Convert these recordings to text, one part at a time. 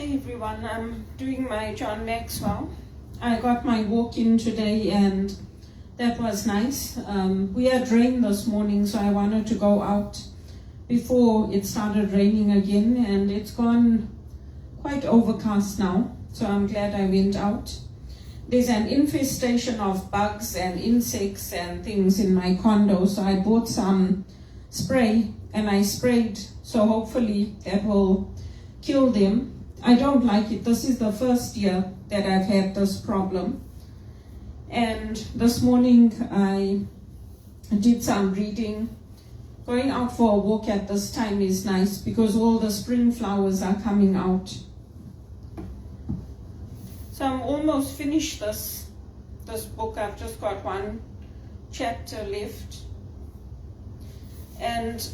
Hi everyone, I'm doing my John Maxwell. I got my walk in today and that was nice. We had rain this morning, so I wanted to go out before it started raining again, and it's gone quite overcast now, so I'm glad I went out. There's an infestation of bugs and insects and things in my condo, so I bought some spray and I sprayed, so hopefully that will kill them. I don't like it. This is the first year that I've had this problem. And this morning I did some reading. Going out for a walk at this time is nice because all the spring flowers are coming out. So I'm almost finished this book. I've just got one chapter left. And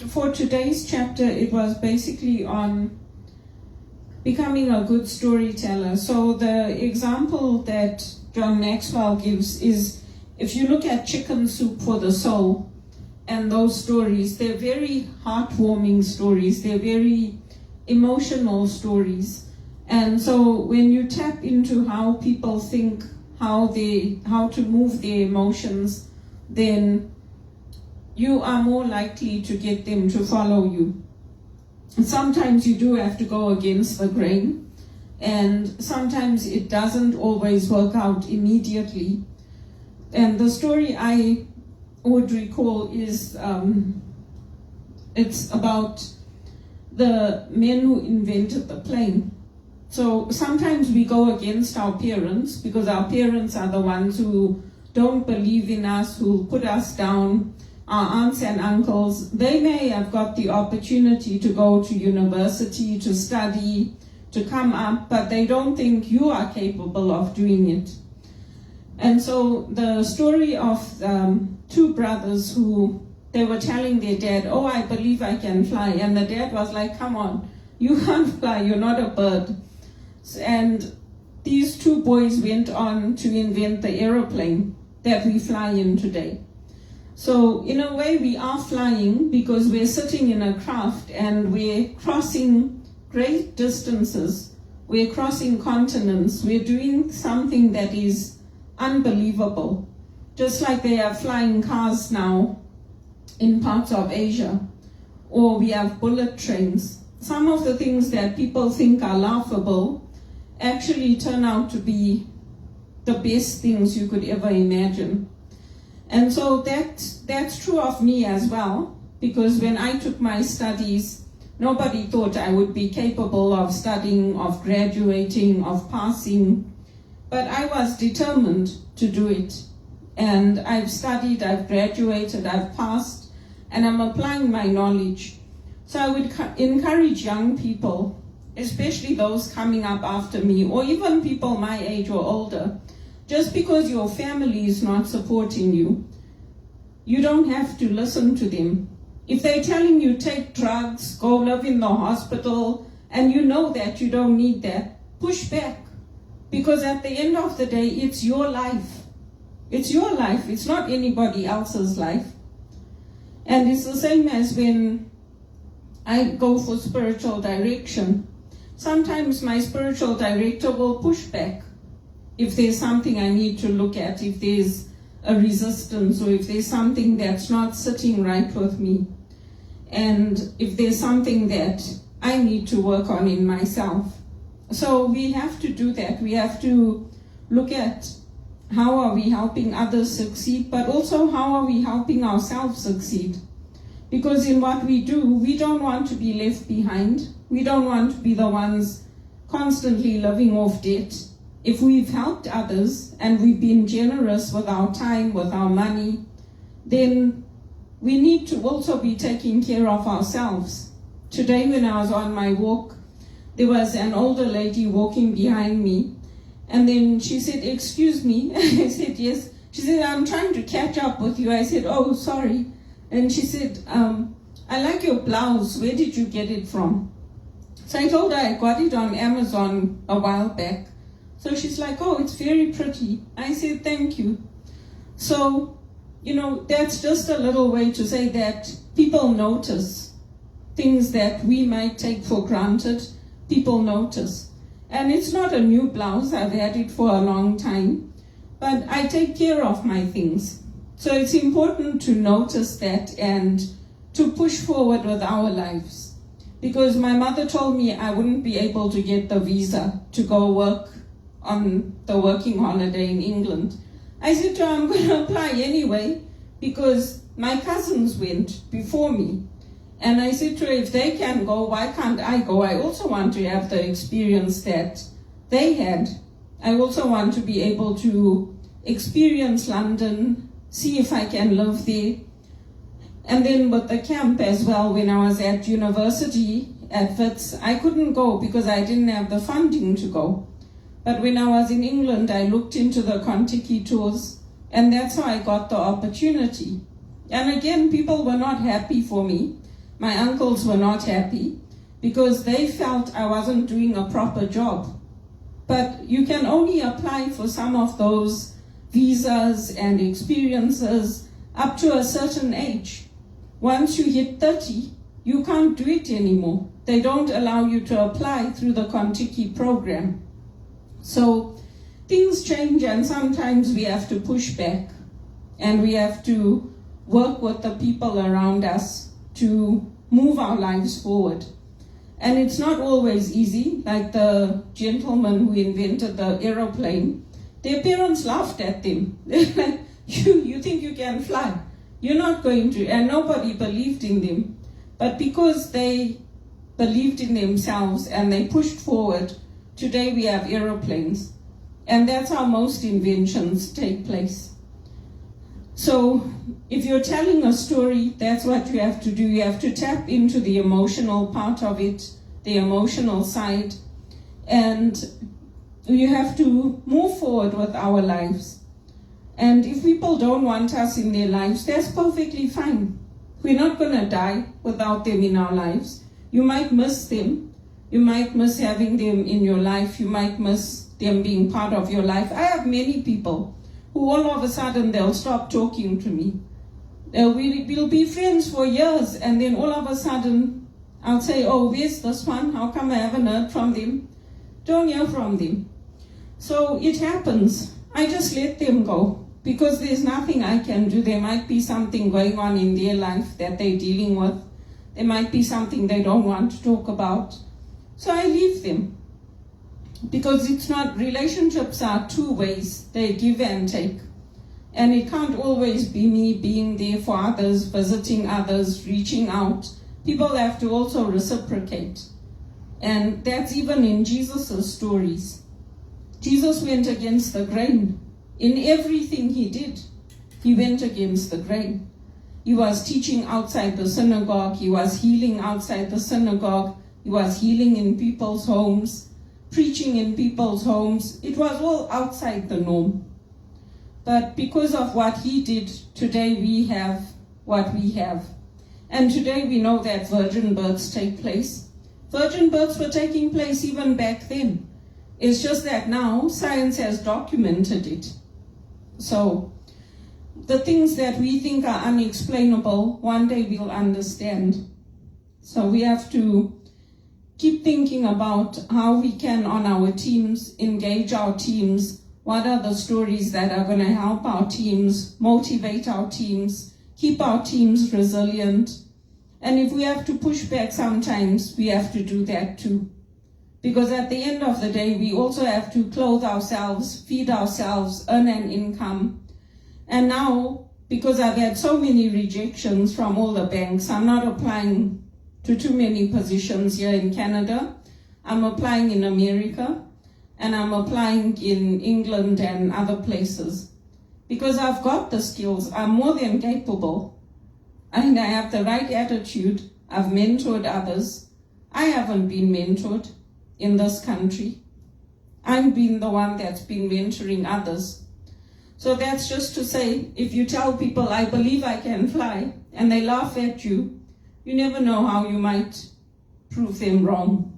for today's chapter, it was basically on becoming a good storyteller. So the example that John Maxwell gives is, if you look at Chicken Soup for the Soul and those stories, they're very heartwarming stories. They're very emotional stories. And so when you tap into how people think, how to move their emotions, then you are more likely to get them to follow you. Sometimes you do have to go against the grain, and sometimes it doesn't always work out immediately. And the story I would recall is it's about the men who invented the plane. So sometimes we go against our parents because our parents are the ones who don't believe in us, who put us down. Our aunts and uncles, they may have got the opportunity to go to university, to study, to come up, but they don't think you are capable of doing it. And so the story of two brothers who, they were telling their dad, oh, I believe I can fly. And the dad was like, come on, you can't fly, you're not a bird. And these two boys went on to invent the aeroplane that we fly in today. So in a way we are flying because we're sitting in a craft and we're crossing great distances. We're crossing continents. We're doing something that is unbelievable. Just like they have flying cars now in parts of Asia, or we have bullet trains. Some of the things that people think are laughable actually turn out to be the best things you could ever imagine. And so that's true of me as well, because when I took my studies, nobody thought I would be capable of studying, of graduating, of passing, but I was determined to do it. And I've studied, I've graduated, I've passed, and I'm applying my knowledge. So I would encourage young people, especially those coming up after me, or even people my age or older, just because your family is not supporting you, you don't have to listen to them. If they're telling you take drugs, go live in the hospital, and you know that you don't need that, push back. Because at the end of the day, it's your life. It's your life. It's not anybody else's life. And it's the same as when I go for spiritual direction. Sometimes my spiritual director will push back. If there's something I need to look at, if there's a resistance, or if there's something that's not sitting right with me, and if there's something that I need to work on in myself. So we have to do that. We have to look at how are we helping others succeed, but also how are we helping ourselves succeed. Because in what we do, we don't want to be left behind. We don't want to be the ones constantly living off debt. If we've helped others and we've been generous with our time, with our money, then we need to also be taking care of ourselves. Today when I was on my walk, there was an older lady walking behind me, and then she said, excuse me. I said, yes. She said, I'm trying to catch up with you. I said, oh, sorry. And she said, I like your blouse. Where did you get it from? So I told her I got it on Amazon a while back. So she's like, oh, it's very pretty. I said, thank you. So, that's just a little way to say that people notice things that we might take for granted. people notice. And it's not a new blouse, I've had it for a long time, but I take care of my things. So it's important to notice that and to push forward with our lives. Because my mother told me I wouldn't be able to get the visa to go work on the working holiday in England. I said to her, I'm going to apply anyway, because my cousins went before me. And I said to her, if they can go, why can't I go? I also want to have the experience that they had. I also want to be able to experience London, see if I can live there. And then with the camp as well, when I was at university at Wits, I couldn't go because I didn't have the funding to go. But when I was in England, I looked into the Contiki tours, and that's how I got the opportunity. And again, people were not happy for me. My uncles were not happy because they felt I wasn't doing a proper job. But you can only apply for some of those visas and experiences up to a certain age. Once you hit 30, you can't do it anymore. They don't allow you to apply through the Contiki program. So things change, and sometimes we have to push back and we have to work with the people around us to move our lives forward. And it's not always easy, like the gentleman who invented the aeroplane. Their parents laughed at them. They're like, you think you can fly? You're not going to. And nobody believed in them. But because they believed in themselves and they pushed forward, today we have aeroplanes. And that's how most inventions take place. So if you're telling a story, that's what you have to do. You have to tap into the emotional part of it, the emotional side, and you have to move forward with our lives. And if people don't want us in their lives, that's perfectly fine. We're not going to die without them in our lives. You might miss them. You might miss having them in your life. You might miss them being part of your life. I have many people who all of a sudden they'll stop talking to me. We'll be friends for years, and then all of a sudden I'll say, oh, where's this one? How come I haven't heard from them? Don't hear from them. So it happens. I just let them go because there's nothing I can do. There might be something going on in their life that they're dealing with. There might be something they don't want to talk about. So I leave them. Because it's not, relationships are two ways. They give and take. And it can't always be me being there for others, visiting others, reaching out. People have to also reciprocate. And that's even in Jesus' stories. Jesus went against the grain. In everything he did, he went against the grain. He was teaching outside the synagogue. He was healing outside the synagogue. He was healing in people's homes, preaching in people's homes. It was all outside the norm. But because of what he did, today we have what we have. And today we know that virgin births take place. Virgin births were taking place even back then. It's just that now science has documented it. So the things that we think are unexplainable, one day we'll understand. So we have to keep thinking about how we can, on our teams, engage our teams. What are the stories that are going to help our teams, motivate our teams, keep our teams resilient? And if we have to push back sometimes, we have to do that too. Because at the end of the day, we also have to clothe ourselves, feed ourselves, earn an income. And now, because I've had so many rejections from all the banks, I'm not applying to too many positions here in Canada. I'm applying in America, and I'm applying in England and other places. Because I've got the skills, I'm more than capable. And I have the right attitude. I've mentored others. I haven't been mentored in this country. I've been the one that's been mentoring others. So that's just to say, if you tell people, I believe I can fly, and they laugh at you, you never know how you might prove them wrong.